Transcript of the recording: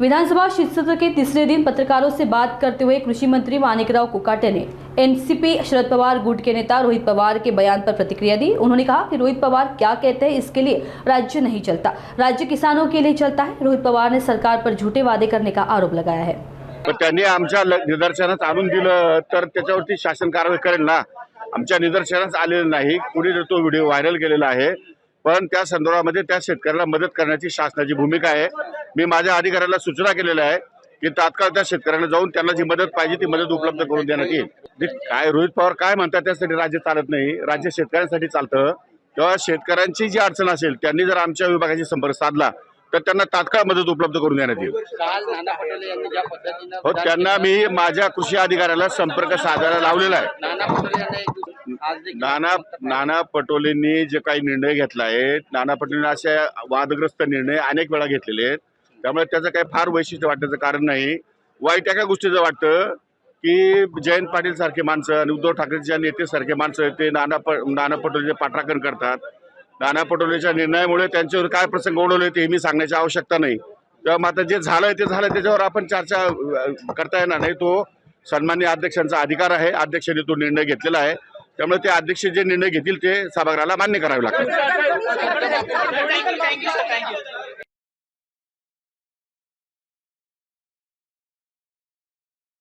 विधानसभा शीत सत्र के तीसरे दिन पत्रकारों से बात करते हुए कृषि मंत्री माणिकराव कोकाटे ने एनसीपी शरद पवार गुट के नेता रोहित पवार के बयान पर प्रतिक्रिया दी। उन्होंने कहा कि रोहित पवार क्या कहते हैं इसके लिए राज्य नहीं चलता, राज्य किसानों के लिए चलता है। रोहित पवार ने सरकार पर झूठे वादे करने का आरोप लगाया है। त्यांनी आमच्या निदर्शनास आणून दिलं तर त्याच्यावरती शासन कारवाई करेल ना। आमच्या निदर्शनास आलेलं नाही, कुणी तो व्हिडिओ व्हायरल केलेला आहे, पण त्या संदर्भामध्ये त्या शेतकऱ्याला मदत करण्याची शासनाची भूमिका आहे। मी माझ्या अधिकाऱ्याला सूचना केलेल्या आहे की तात्काळ त्या शेतकऱ्यांना जाऊन त्यांना जी मदत पाहिजे ती मदत उपलब्ध करून देण्यात येईल। काय रोहित पवार काय म्हणतात त्यासाठी राज्य चालत नाही, राज्य शेतकऱ्यांसाठी चालतं। तेव्हा शेतकऱ्यांची जी अडचण असेल त्यांनी जर आमच्या विभागाशी संपर्क साधला तर त्यांना तात्काळ मदत उपलब्ध करून देण्यात येईल। हो, त्यांना मी माझ्या कृषी अधिकाऱ्याला संपर्क साधायला लावलेला आहे। नाना पटोलेंनी जे काही निर्णय घेतला आहे, नाना पटोलेंनी असे वादग्रस्त निर्णय अनेक वेळा घेतलेले आहेत, त्यामुळे त्याचं काही फार वैशिष्ट्य वाटण्याचं कारण नाही। वाईट एका गोष्टीचं वाटतं की जयंत पाटील सारखे माणसं आणि उद्धव ठाकरेच्या नेते सारखे माणसं ते नाना पटोलेचे पाठराखण करतात। नाना पटोलेच्या निर्णयामुळे त्यांच्यावर काय प्रसंग ओढवले ते मी सांगण्याची आवश्यकता नाही। तेव्हा मात्र जे झालंय ते झालं, त्याच्यावर आपण चर्चा करता येणार नाही। तो सन्माननीय अध्यक्षांचा अधिकार आहे, अध्यक्षांनी तो निर्णय घेतलेला आहे, त्यामुळे ते अध्यक्ष जे निर्णय घेतील ते सभागृहाला मान्य करावे लागतील।